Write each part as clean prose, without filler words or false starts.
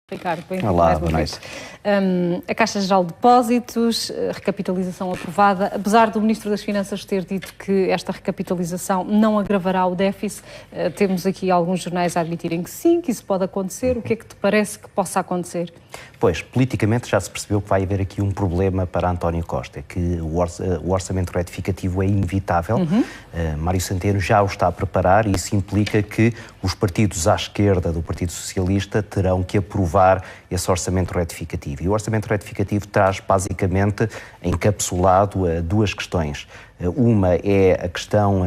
Ricardo, bem-vindo. Olá, boa noite. A Caixa Geral de Depósitos, recapitalização aprovada. Apesar do Ministro das Finanças ter dito que esta recapitalização não agravará o déficit, temos aqui alguns jornais a admitirem que sim, que isso pode acontecer. O que é que te parece que possa acontecer? Pois, politicamente já se percebeu que vai haver aqui um problema para António Costa, que o orçamento retificativo é inevitável. Mário Centeno já o está a preparar e isso implica que os partidos à esquerda do Partido Socialista terão que aprovar esse orçamento retificativo. E o orçamento retificativo traz basicamente encapsulado duas questões. Uma é a questão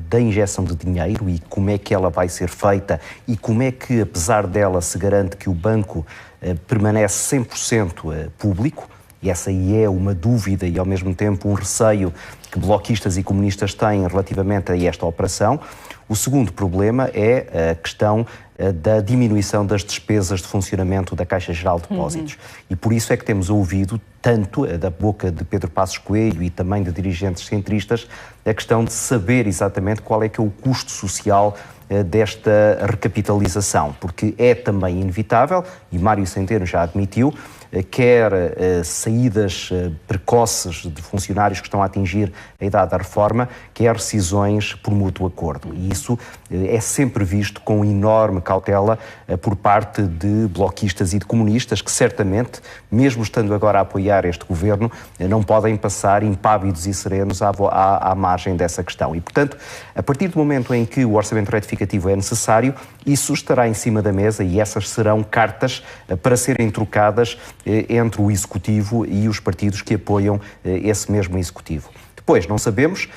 da injeção de dinheiro e como é que ela vai ser feita e como é que, apesar dela, se garante que o banco permanece 100% público. E essa aí é uma dúvida e, ao mesmo tempo, um receio que bloquistas e comunistas têm relativamente a esta operação. O segundo problema é a questão da diminuição das despesas de funcionamento da Caixa Geral de Depósitos. E por isso é que temos ouvido, tanto da boca de Pedro Passos Coelho e também de dirigentes centristas, a questão de saber exatamente qual é que é o custo social desta recapitalização, porque é também inevitável, e Mário Centeno já admitiu, quer saídas precoces de funcionários que estão a atingir a idade da reforma, quer rescisões por mútuo acordo. E isso é sempre visto com enorme cautela por parte de bloquistas e de comunistas que certamente, mesmo estando agora a apoiar este governo, não podem passar impávidos e serenos à margem dessa questão. E, portanto, a partir do momento em que o orçamento retificativo é necessário, isso estará em cima da mesa e essas serão cartas para serem trocadas entre o Executivo e os partidos que apoiam esse mesmo Executivo. Depois, não sabemos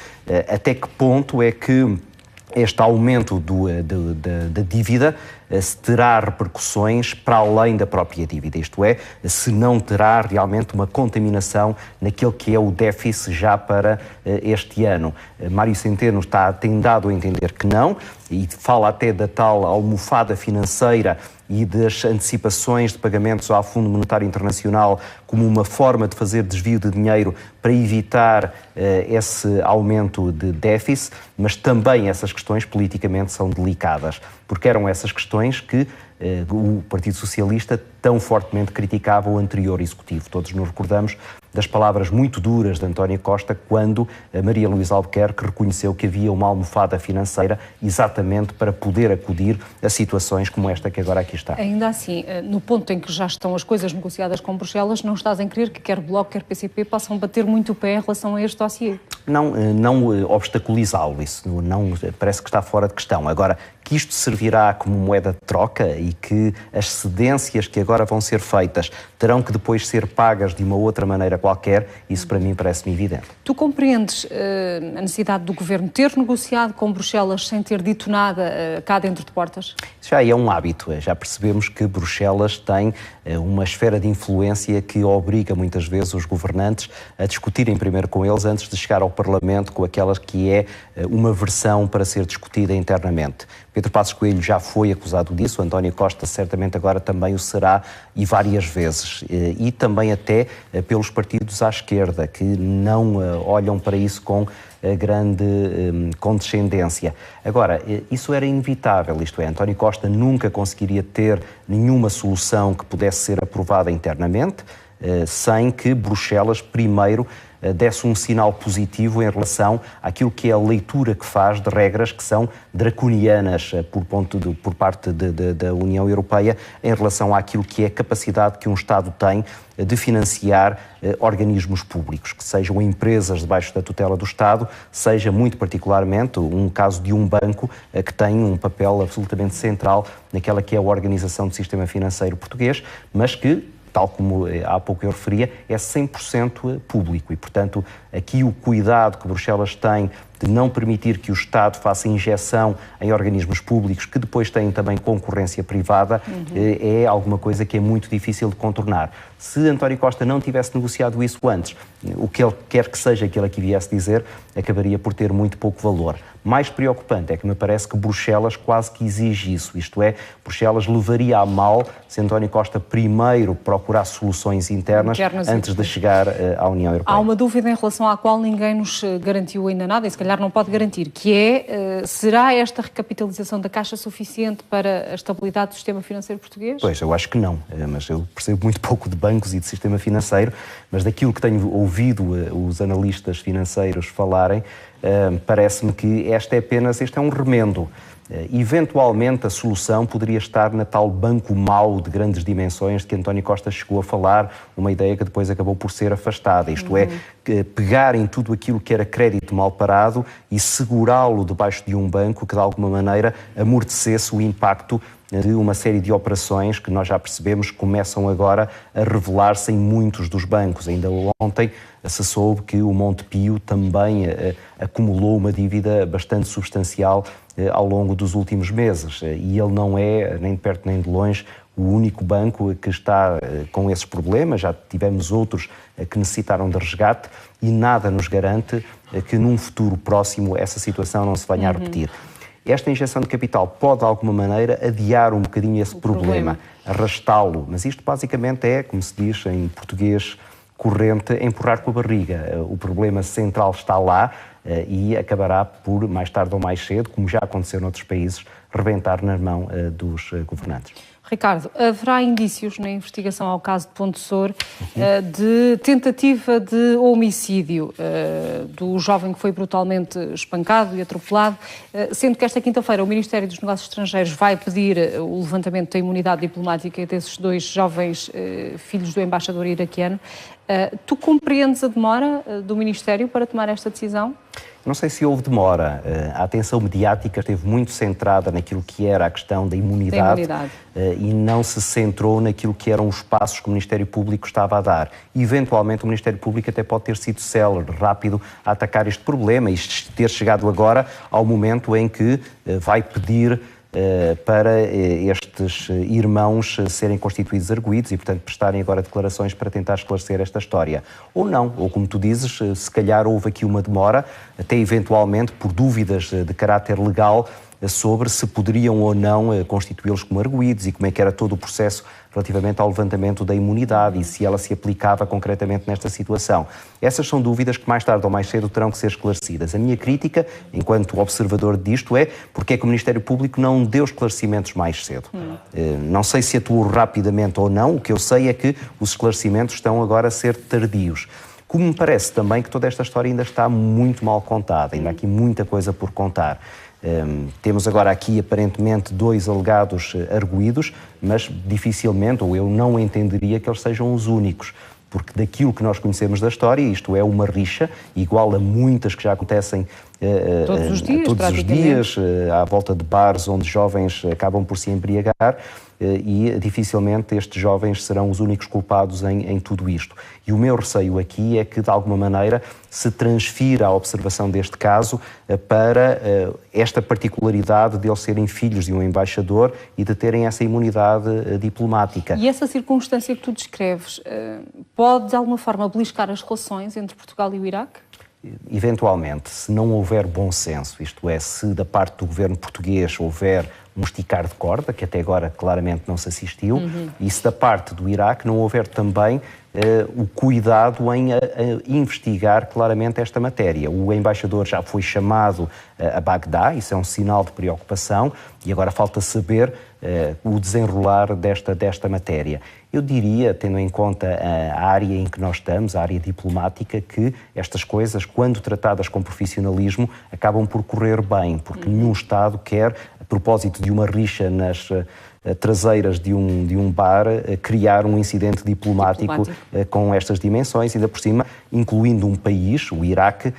até que ponto é que este aumento da dívida se terá repercussões para além da própria dívida, isto é, se não terá realmente uma contaminação naquele que é o déficit já para este ano. Mário Centeno tem dado a entender que não, e fala até da tal almofada financeira e das antecipações de pagamentos ao Fundo Monetário Internacional como uma forma de fazer desvio de dinheiro para evitar esse aumento de déficit, mas também essas questões politicamente são delicadas, porque eram essas questões que o Partido Socialista tão fortemente criticava o anterior Executivo. Todos nos recordamos das palavras muito duras de António Costa quando a Maria Luísa Albuquerque reconheceu que havia uma almofada financeira exatamente para poder acudir a situações como esta que agora aqui está. Ainda assim, no ponto em que já estão as coisas negociadas com Bruxelas, não estás em crer que quer Bloco, quer PCP possam bater muito o pé em relação a este dossiê? Não obstaculizá-lo, isso não parece que está fora de questão. Agora, que isto servirá como moeda de troca e que as cedências que agora vão ser feitas terão que depois ser pagas de uma outra maneira qualquer, isso para mim parece-me evidente. Tu compreendes a necessidade do Governo ter negociado com Bruxelas sem ter dito nada cá dentro de portas? Já é um hábito, já percebemos que Bruxelas tem uma esfera de influência que obriga muitas vezes os governantes a discutirem primeiro com eles antes de chegar ao Parlamento com aquela que é uma versão para ser discutida internamente. Pedro Passos Coelho já foi acusado disso, António Costa certamente agora também o será e várias vezes. E também até pelos partidos à esquerda, que não olham para isso com grande condescendência. Agora, isso era inevitável, isto é, António Costa nunca conseguiria ter nenhuma solução que pudesse ser aprovada internamente, sem que Bruxelas primeiro desse um sinal positivo em relação àquilo que é a leitura que faz de regras que são draconianas por parte da União Europeia em relação àquilo que é a capacidade que um Estado tem de financiar organismos públicos, que sejam empresas debaixo da tutela do Estado, seja muito particularmente um caso de um banco que tem um papel absolutamente central naquela que é a organização do sistema financeiro português, mas que, tal como há pouco eu referia, é 100% público e, portanto, aqui o cuidado que Bruxelas tem de não permitir que o Estado faça injeção em organismos públicos que depois têm também concorrência privada, é alguma coisa que é muito difícil de contornar. Se António Costa não tivesse negociado isso antes, o que ele quer que seja que ele aqui viesse dizer, acabaria por ter muito pouco valor. Mais preocupante é que me parece que Bruxelas quase que exige isso, isto é, Bruxelas levaria a mal se António Costa primeiro procurasse soluções internas antes de chegar à União Europeia. Há uma dúvida em relação à qual ninguém nos garantiu ainda nada, e se calhar calhar não pode garantir, que é, será esta recapitalização da Caixa suficiente para a estabilidade do sistema financeiro português? Pois, eu acho que não, mas eu percebo muito pouco de bancos e de sistema financeiro, mas daquilo que tenho ouvido os analistas financeiros falarem, parece-me que este é um remendo. Eventualmente a solução poderia estar na tal banco mau de grandes dimensões de que António Costa chegou a falar, uma ideia que depois acabou por ser afastada, isto é, pegar em tudo aquilo que era crédito mal parado e segurá-lo debaixo de um banco que de alguma maneira amortecesse o impacto de uma série de operações que nós já percebemos que começam agora a revelar-se em muitos dos bancos. Ainda ontem se soube que o Montepio também acumulou uma dívida bastante substancial ao longo dos últimos meses e ele não é, nem de perto nem de longe, o único banco que está com esses problemas. Já tivemos outros que necessitaram de resgate e nada nos garante que num futuro próximo essa situação não se venha a repetir. Esta injeção de capital pode, de alguma maneira, adiar um bocadinho esse problema, arrastá-lo, mas isto basicamente é, como se diz em português corrente, empurrar com a barriga. O problema central está lá e acabará por, mais tarde ou mais cedo, como já aconteceu noutros países, rebentar na mão dos governantes. Ricardo, haverá indícios na investigação ao caso de Pontessor de tentativa de homicídio do jovem que foi brutalmente espancado e atropelado, sendo que esta quinta-feira o Ministério dos Negócios Estrangeiros vai pedir o levantamento da imunidade diplomática desses dois jovens filhos do embaixador iraquiano. Tu compreendes a demora do Ministério para tomar esta decisão? Não sei se houve demora. A atenção mediática esteve muito centrada naquilo que era a questão da imunidade. E não se centrou naquilo que eram os passos que o Ministério Público estava a dar. Eventualmente o Ministério Público até pode ter sido célere, rápido a atacar este problema e ter chegado agora ao momento em que vai pedir para estes irmãos serem constituídos arguidos e, portanto, prestarem agora declarações para tentar esclarecer esta história. Ou não, ou como tu dizes, se calhar houve aqui uma demora, até eventualmente por dúvidas de caráter legal sobre se poderiam ou não constituí-los como arguidos e como é que era todo o processo relativamente ao levantamento da imunidade e se ela se aplicava concretamente nesta situação. Essas são dúvidas que mais tarde ou mais cedo terão que ser esclarecidas. A minha crítica, enquanto observador disto, é porque é que o Ministério Público não deu esclarecimentos mais cedo. Não sei se atuou rapidamente ou não, o que eu sei é que os esclarecimentos estão agora a ser tardios. Como me parece também que toda esta história ainda está muito mal contada, ainda há aqui muita coisa por contar. Temos agora aqui aparentemente dois alegados arguidos, mas dificilmente, ou eu não entenderia que eles sejam os únicos, porque daquilo que nós conhecemos da história, isto é uma rixa, igual a muitas que já acontecem todos os dias à volta de bares onde jovens acabam por se embriagar, e dificilmente estes jovens serão os únicos culpados em tudo isto. E o meu receio aqui é que, de alguma maneira, se transfira a observação deste caso para esta particularidade de eles serem filhos de um embaixador e de terem essa imunidade diplomática. E essa circunstância que tu descreves pode, de alguma forma, beliscar as relações entre Portugal e o Iraque? Eventualmente, se não houver bom senso, isto é, se da parte do governo português houver um esticar de corda, que até agora claramente não se assistiu, e se da parte do Iraque não houver também o cuidado em investigar claramente esta matéria. O embaixador já foi chamado a Bagdá, isso é um sinal de preocupação, e agora falta saber o desenrolar desta matéria. Eu diria, tendo em conta a área em que nós estamos, a área diplomática, que estas coisas, quando tratadas com profissionalismo, acabam por correr bem, porque nenhum Estado quer, a propósito de uma rixa nas traseiras de um bar, criar um incidente diplomático com estas dimensões, ainda por cima, incluindo um país, o Iraque,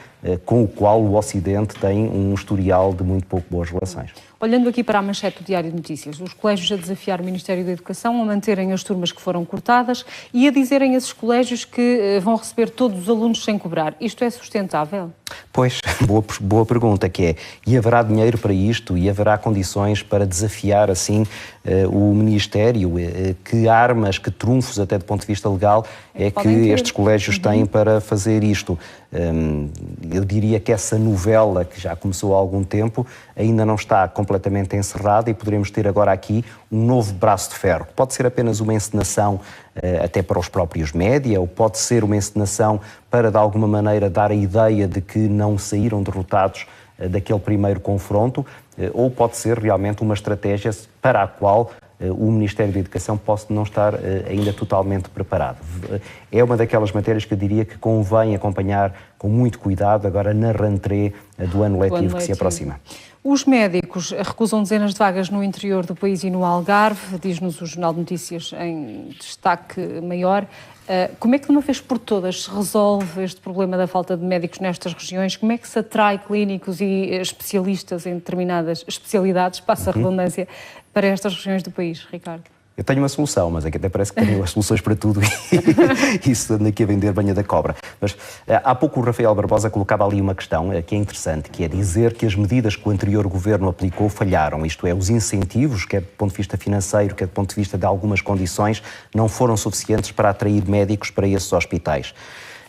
com o qual o Ocidente tem um historial de muito pouco boas relações. Olhando aqui para a manchete do Diário de Notícias, os colégios a desafiar o Ministério da Educação a manterem as turmas que foram cortadas e a dizerem a esses colégios que vão receber todos os alunos sem cobrar. Isto é sustentável? Pois, boa pergunta que é. E haverá dinheiro para isto? E haverá condições para desafiar assim o Ministério, que armas, que trunfos, até do ponto de vista legal, é que estes colégios têm para fazer isto. Eu diria que essa novela, que já começou há algum tempo, ainda não está completamente encerrada e poderemos ter agora aqui um novo braço de ferro. Pode ser apenas uma encenação até para os próprios média, ou pode ser uma encenação para, de alguma maneira, dar a ideia de que não saíram derrotados daquele primeiro confronto, ou pode ser realmente uma estratégia para a qual o Ministério da Educação possa não estar ainda totalmente preparado. É uma daquelas matérias que eu diria que convém acompanhar com muito cuidado agora na rentrée do ano letivo que se aproxima. Os médicos recusam dezenas de vagas no interior do país e no Algarve, diz-nos o Jornal de Notícias em destaque maior. Como é que de uma vez por todas se resolve este problema da falta de médicos nestas regiões? Como é que se atrai clínicos e especialistas em determinadas especialidades, passa a redundância, para estas regiões do país, Ricardo? Eu tenho uma solução, mas é que até parece que tenho as soluções para tudo e isso anda aqui a vender banha da cobra. Mas há pouco o Rafael Barbosa colocava ali uma questão que é interessante, que é dizer que as medidas que o anterior governo aplicou falharam, isto é, os incentivos, quer do ponto de vista financeiro, quer do ponto de vista de algumas condições, não foram suficientes para atrair médicos para esses hospitais.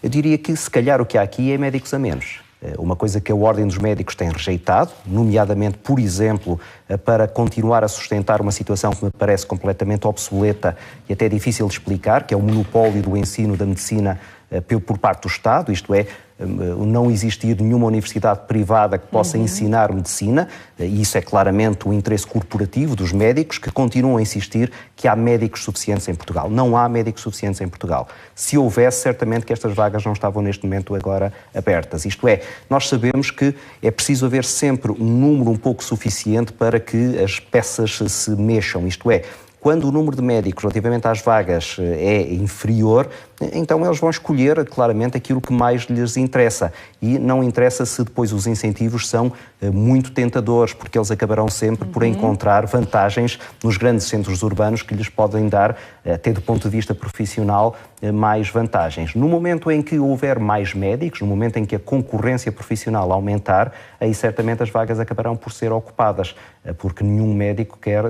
Eu diria que se calhar o que há aqui é médicos a menos. Uma coisa que a Ordem dos Médicos tem rejeitado, nomeadamente, por exemplo, para continuar a sustentar uma situação que me parece completamente obsoleta e até difícil de explicar, que é o monopólio do ensino da medicina por parte do Estado, isto é, não existir nenhuma universidade privada que possa ensinar medicina, e isso é claramente o interesse corporativo dos médicos, que continuam a insistir que há médicos suficientes em Portugal. Não há médicos suficientes em Portugal. Se houvesse, certamente que estas vagas não estavam neste momento agora abertas. Isto é, nós sabemos que é preciso haver sempre um número um pouco suficiente para que as peças se mexam, isto é, quando o número de médicos relativamente às vagas é inferior, então eles vão escolher claramente aquilo que mais lhes interessa. E não interessa se depois os incentivos são muito tentadores, porque eles acabarão sempre por encontrar vantagens nos grandes centros urbanos que lhes podem dar, até do ponto de vista profissional, mais vantagens. No momento em que houver mais médicos, no momento em que a concorrência profissional aumentar, aí certamente as vagas acabarão por ser ocupadas, porque nenhum médico quer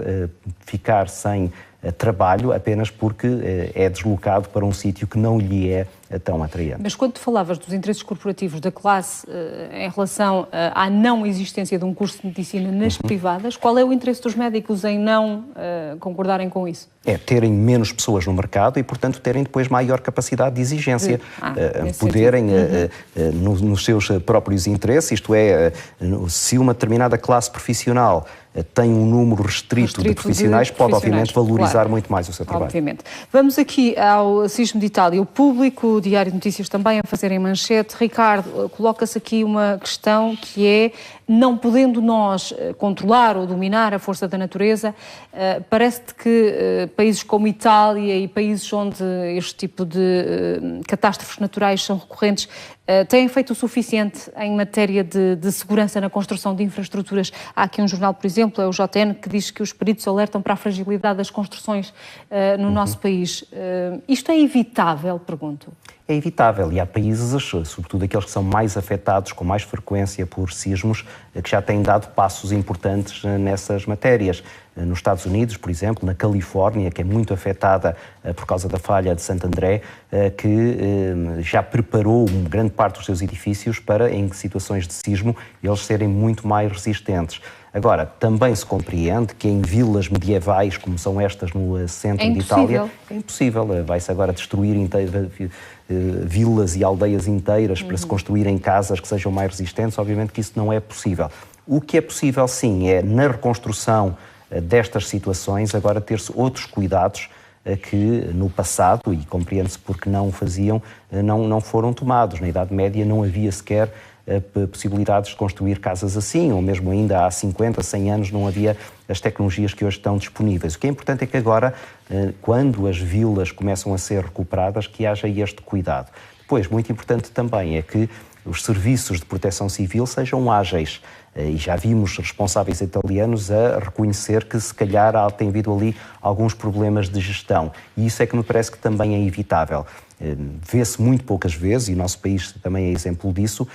ficar sem trabalho apenas porque é deslocado para um sítio que não lhe é tão atraente. Mas quando tu falavas dos interesses corporativos da classe em relação à não existência de um curso de medicina nas privadas, qual é o interesse dos médicos em não concordarem com isso? É terem menos pessoas no mercado e, portanto, terem depois maior capacidade de exigência, poderem, nos seus próprios interesses, isto é, se uma determinada classe profissional tem um número restrito de profissionais, pode obviamente valorizar muito mais o seu trabalho. Obviamente. Vamos aqui ao Sismo de Itália. O Público, o Diário de Notícias também a fazerem manchete. Ricardo, coloca-se aqui uma questão que é, não podendo nós controlar ou dominar a força da natureza, parece-te que países como Itália e países onde este tipo de catástrofes naturais são recorrentes têm feito o suficiente em matéria de segurança na construção de infraestruturas? Há aqui um jornal, por exemplo, é o JN, que diz que os peritos alertam para a fragilidade das construções no nosso país. Isto é evitável, pergunto? É evitável e há países, sobretudo aqueles que são mais afetados com mais frequência por sismos, que já têm dado passos importantes nessas matérias. Nos Estados Unidos, por exemplo, na Califórnia, que é muito afetada por causa da falha de Santo André, que já preparou grande parte dos seus edifícios para, em situações de sismo, eles serem muito mais resistentes. Agora, também se compreende que em vilas medievais, como são estas no centro de Itália, é impossível. Vai-se agora destruir vilas e aldeias inteiras para se construírem casas que sejam mais resistentes. Obviamente que isso não é possível. O que é possível, sim, é na reconstrução destas situações agora ter-se outros cuidados que no passado, e compreende-se porque não o faziam, não foram tomados. Na Idade Média não havia sequer possibilidades de construir casas assim, ou mesmo ainda há 50, 100 anos não havia as tecnologias que hoje estão disponíveis. O que é importante é que agora, quando as vilas começam a ser recuperadas, que haja este cuidado. Depois, muito importante também é que os serviços de proteção civil sejam ágeis. E já vimos responsáveis italianos a reconhecer que se calhar tem havido ali alguns problemas de gestão. E isso é que me parece que também é evitável. Vê-se muito poucas vezes, e o nosso país também é exemplo disso,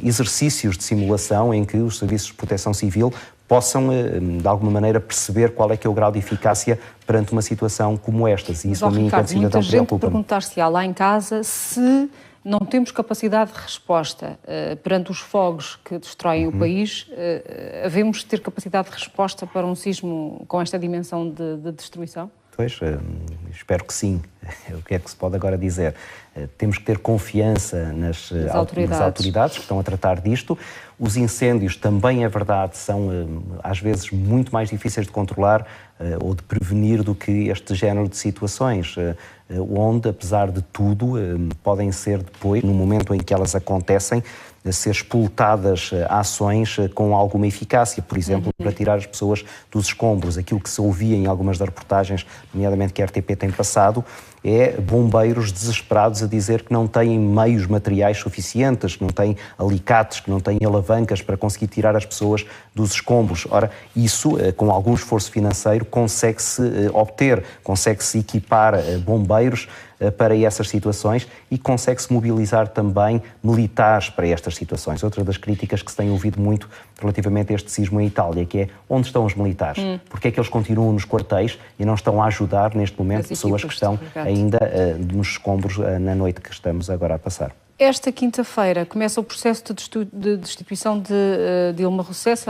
exercícios de simulação em que os serviços de proteção civil possam, de alguma maneira, perceber qual é que é o grau de eficácia perante uma situação como estas. E isso, a mim, enquanto cidadão, preocupa-me. Muita gente perguntar-se lá em casa se não temos capacidade de resposta perante os fogos que destroem o país. Havemos de ter capacidade de resposta para um sismo com esta dimensão de destruição? Pois, espero que sim. O que é que se pode agora dizer? Temos que ter confiança nas autoridades que estão a tratar disto. Os incêndios, também é verdade, são às vezes muito mais difíceis de controlar ou de prevenir do que este género de situações, onde, apesar de tudo, podem ser depois, no momento em que elas acontecem, ser explotadas ações com alguma eficácia, por exemplo, para tirar as pessoas dos escombros. Aquilo que se ouvia em algumas das reportagens, nomeadamente que a RTP tem passado, é bombeiros desesperados a dizer que não têm meios materiais suficientes, que não têm alicates, que não têm alavancas para conseguir tirar as pessoas dos escombros. Ora, isso, com algum esforço financeiro, consegue-se obter, consegue-se equipar bombeiros para essas situações e consegue-se mobilizar também militares para estas situações. Outra das críticas que se tem ouvido muito relativamente a este sismo em Itália, que é onde estão os militares? Porque é que eles continuam nos quartéis e não estão a ajudar neste momento pessoas que estão ainda nos escombros na noite que estamos agora a passar? Esta quinta-feira começa o processo de destituição de Dilma Rousseff.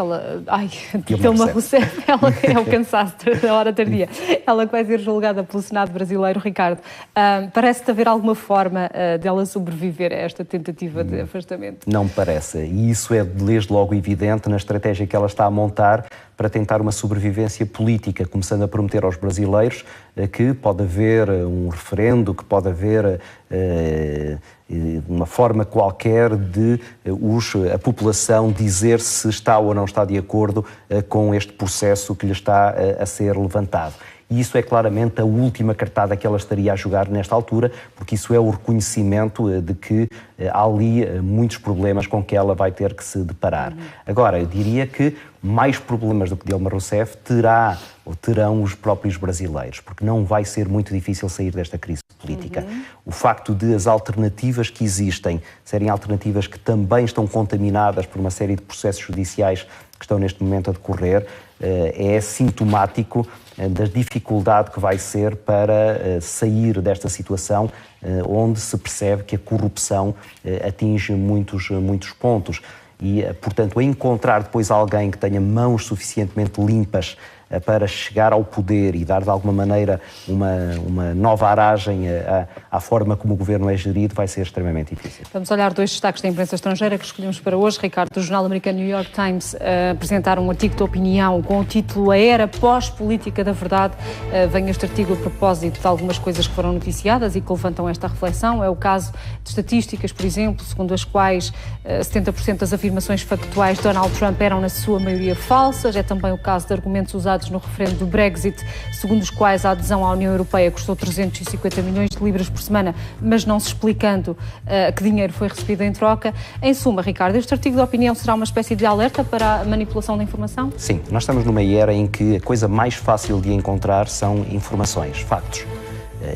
Dilma Rousseff, ela é o cansaço da hora tardia. Ela que vai ser julgada pelo Senado brasileiro, Ricardo. Parece-te haver alguma forma dela sobreviver a esta tentativa de afastamento? Não me parece. E isso é desde logo evidente na estratégia que ela está a montar para tentar uma sobrevivência política, começando a prometer aos brasileiros que pode haver um referendo, que pode haver uma forma qualquer de a população dizer se está ou não está de acordo com este processo que lhe está a ser levantado. E isso é claramente a última cartada que ela estaria a jogar nesta altura, porque isso é o reconhecimento de que há ali muitos problemas com que ela vai ter que se deparar. Agora, eu diria que mais problemas do que Dilma Rousseff terão os próprios brasileiros, porque não vai ser muito difícil sair desta crise política. O facto de as alternativas que existem serem alternativas que também estão contaminadas por uma série de processos judiciais que estão neste momento a decorrer é sintomático da dificuldade que vai ser para sair desta situação onde se percebe que a corrupção atinge muitos pontos. E, portanto, encontrar depois alguém que tenha mãos suficientemente limpas para chegar ao poder e dar de alguma maneira uma nova aragem à forma como o governo é gerido vai ser extremamente difícil. Vamos olhar dois destaques da imprensa estrangeira que escolhemos para hoje. Ricardo, do jornal americano New York Times apresentaram um artigo de opinião com o título A Era Pós-Política da Verdade. Vem este artigo a propósito de algumas coisas que foram noticiadas e que levantam esta reflexão. É o caso de estatísticas, por exemplo, segundo as quais 70% das afirmações factuais de Donald Trump eram na sua maioria falsas. É também o caso de argumentos usados no referendo do Brexit, segundo os quais a adesão à União Europeia custou 350 milhões de libras por semana, mas não se explicando que dinheiro foi recebido em troca. Em suma, Ricardo, este artigo de opinião será uma espécie de alerta para a manipulação da informação? Sim, nós estamos numa era em que a coisa mais fácil de encontrar são informações, factos.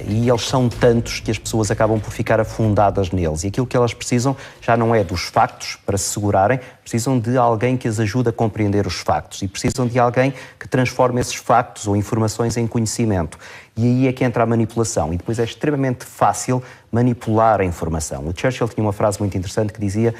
E eles são tantos que as pessoas acabam por ficar afundadas neles. E aquilo que elas precisam já não é dos factos para se segurarem, precisam de alguém que as ajude a compreender os factos e precisam de alguém que transforme esses factos ou informações em conhecimento. E aí é que entra a manipulação. E depois é extremamente fácil manipular a informação. O Churchill tinha uma frase muito interessante que dizia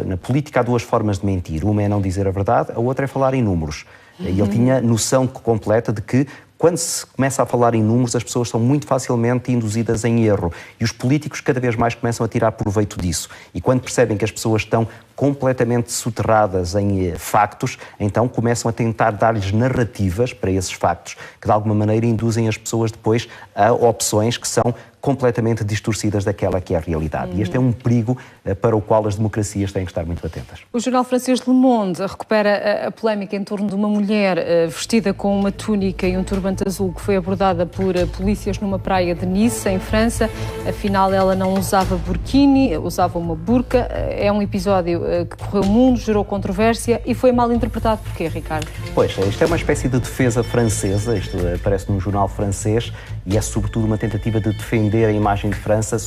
na política há duas formas de mentir. Uma é não dizer a verdade, a outra é falar em números. E ele tinha noção completa de que quando se começa a falar em números, as pessoas são muito facilmente induzidas em erro e os políticos cada vez mais começam a tirar proveito disso. E quando percebem que as pessoas estão completamente soterradas em factos, então começam a tentar dar-lhes narrativas para esses factos, que de alguma maneira induzem as pessoas depois a opções que são completamente distorcidas daquela que é a realidade. E este é um perigo para o qual as democracias têm que estar muito atentas. O jornal francês Le Monde recupera a polémica em torno de uma mulher vestida com uma túnica e um turbante azul que foi abordada por polícias numa praia de Nice, em França. Afinal, ela não usava burkini, usava uma burca. É um episódio que correu o mundo, gerou controvérsia e foi mal interpretado. Porquê, Ricardo? Pois, isto é uma espécie de defesa francesa, isto aparece num jornal francês e é sobretudo uma tentativa de defender defender a imagem de França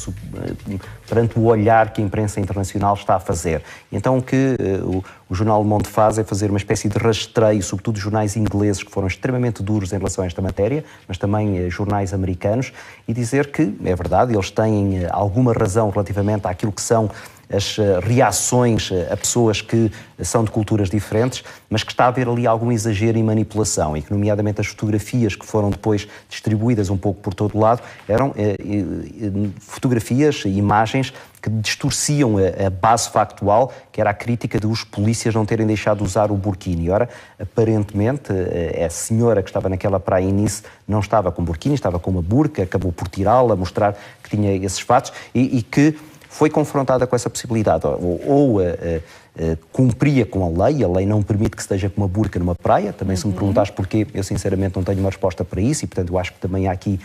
perante o olhar que a imprensa internacional está a fazer. Então o que o jornal Le Monde faz é fazer uma espécie de rastreio, sobretudo de jornais ingleses que foram extremamente duros em relação a esta matéria, mas também jornais americanos, e dizer que, é verdade, eles têm alguma razão relativamente àquilo que são as reações a pessoas que são de culturas diferentes, mas que está a haver ali algum exagero e manipulação, e que, nomeadamente, as fotografias que foram depois distribuídas um pouco por todo o lado eram fotografias, imagens que distorciam a base factual, que era a crítica dos polícias não terem deixado de usar o burkini. Ora, aparentemente, a senhora que estava naquela praia em Nice não estava com burkini, estava com uma burca, acabou por tirá-la, mostrar que tinha esses fatos e que foi confrontada com essa possibilidade, ou cumpria com a lei não permite que se esteja com uma burca numa praia, também se me perguntares porquê, eu sinceramente não tenho uma resposta para isso, e portanto eu acho que também há aqui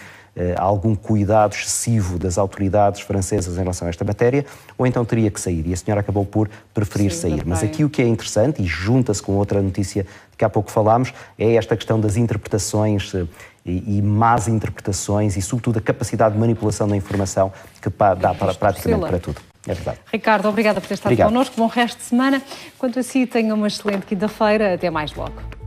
algum cuidado excessivo das autoridades francesas em relação a esta matéria, ou então teria que sair, e a senhora acabou por preferir sair. Mas aqui o que é interessante, e junta-se com outra notícia de que há pouco falámos, é esta questão das interpretações e más interpretações e, sobretudo, a capacidade de manipulação da informação que dá praticamente para tudo. É verdade. Ricardo, obrigada por ter estado connosco. Bom resto de semana. Quanto a si, tenha uma excelente quinta-feira. Até mais logo.